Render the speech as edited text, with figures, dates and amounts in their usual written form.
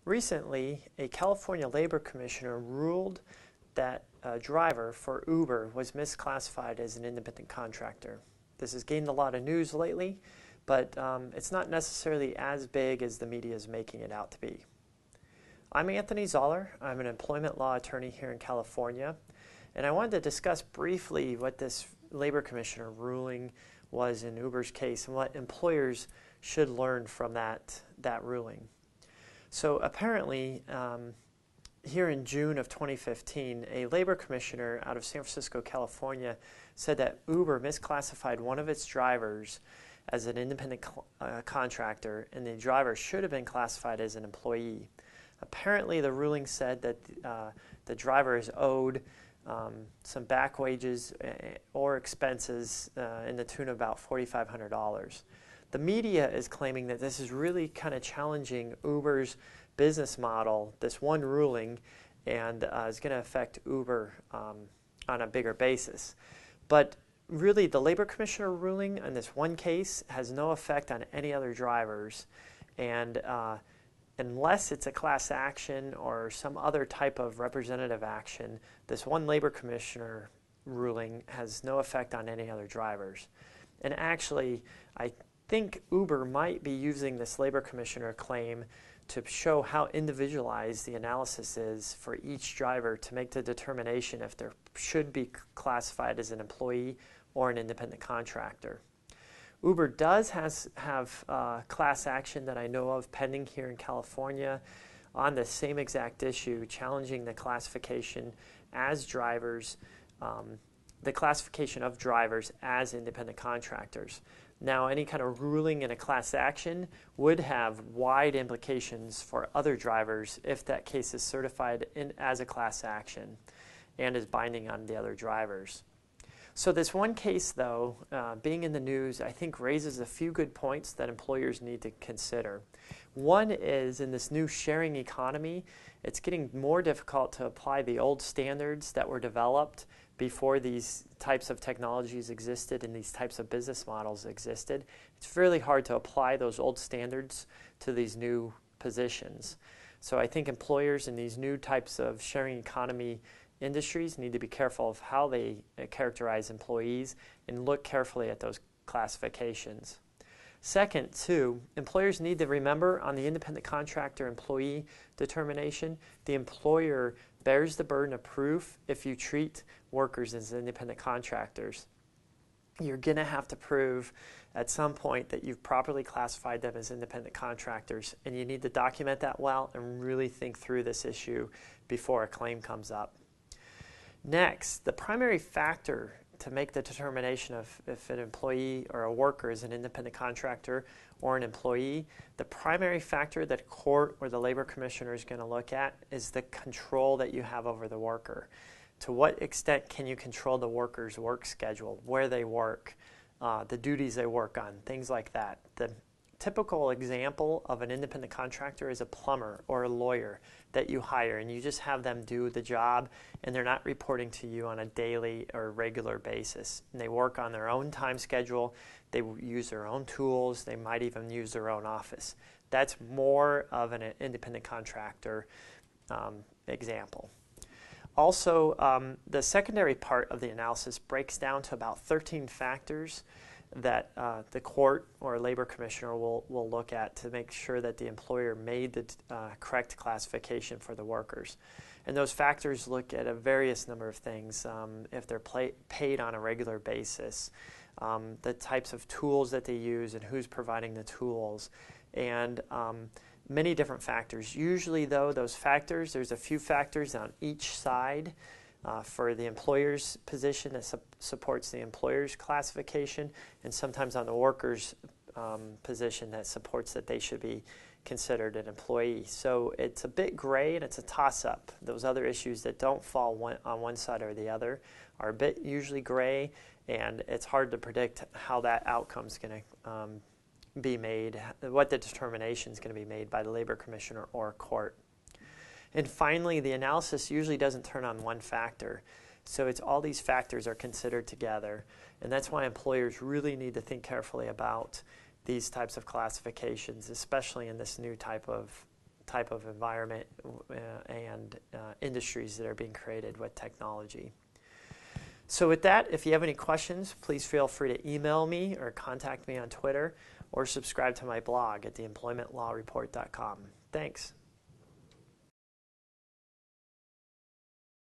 Recently, a California labor commissioner ruled that a driver for Uber was misclassified as an independent contractor. This has gained a lot of news lately, but it's not necessarily as big as the media is making it out to be. I'm Anthony Zoller. I'm an employment law attorney here in California, and I wanted to discuss briefly what this labor commissioner ruling was in Uber's case and what employers should learn from that ruling. So apparently, here in June of 2015, a labor commissioner out of San Francisco, California, said that Uber misclassified one of its drivers as an independent contractor, and the driver should have been classified as an employee. Apparently, the ruling said that the driver is owed some back wages or expenses in the tune of about $4,500. The media is claiming that this is really kind of challenging Uber's business model, this one ruling, and is going to affect Uber on a bigger basis. But really, the labor commissioner ruling on this one case has no effect on any other drivers, and unless it's a class action or some other type of representative action, this one labor commissioner ruling has no effect on any other drivers. And actually, I think Uber might be using this labor commissioner claim to show how individualized the analysis is for each driver to make the determination if they should be classified as an employee or an independent contractor. Uber does have class action that I know of pending here in California on the same exact issue, challenging the classification as drivers, the classification of drivers as independent contractors. Now, any kind of ruling in a class action would have wide implications for other drivers if that case is certified as a class action and is binding on the other drivers. So this one case, though, being in the news, I think raises a few good points that employers need to consider. One is, in this new sharing economy, it's getting more difficult to apply the old standards that were developed before these types of technologies existed and these types of business models existed. It's really hard to apply those old standards to these new positions. So I think employers in these new types of sharing economy industries need to be careful of how they characterize employees and look carefully at those classifications. Second, too, employers need to remember on the independent contractor employee determination, the employer bears the burden of proof if you treat workers as independent contractors. You're going to have to prove at some point that you've properly classified them as independent contractors, and you need to document that well and really think through this issue before a claim comes up. Next, the primary factor to make the determination of if an employee or a worker is an independent contractor or an employee, the primary factor that a court or the labor commissioner is going to look at is the control that you have over the worker. To what extent can you control the worker's work schedule, where they work, the duties they work on, things like that. The typical example of an independent contractor is a plumber or a lawyer that you hire, and you just have them do the job, and they're not reporting to you on a daily or regular basis. And they work on their own time schedule, they use their own tools, they might even use their own office. That's more of an independent contractor example. Also, the secondary part of the analysis breaks down to about 13 factors that the court or labor commissioner will look at to make sure that the employer made the correct classification for the workers. And those factors look at a various number of things, if they're paid on a regular basis, the types of tools that they use and who's providing the tools, and many different factors. Usually, though, those factors, there's a few factors on each side. For the employer's position that supports the employer's classification, and sometimes on the worker's position that supports that they should be considered an employee. So it's a bit gray and it's a toss-up. Those other issues that don't fall on one side or the other are a bit usually gray, and it's hard to predict how that outcome is going to be made, what the determination is going to be made by the labor commissioner or court. And finally, the analysis usually doesn't turn on one factor. So it's all these factors are considered together. And that's why employers really need to think carefully about these types of classifications, especially in this new type of type of environment and industries that are being created with technology. So with that, if you have any questions, please feel free to email me or contact me on Twitter or subscribe to my blog at theemploymentlawreport.com. Thanks.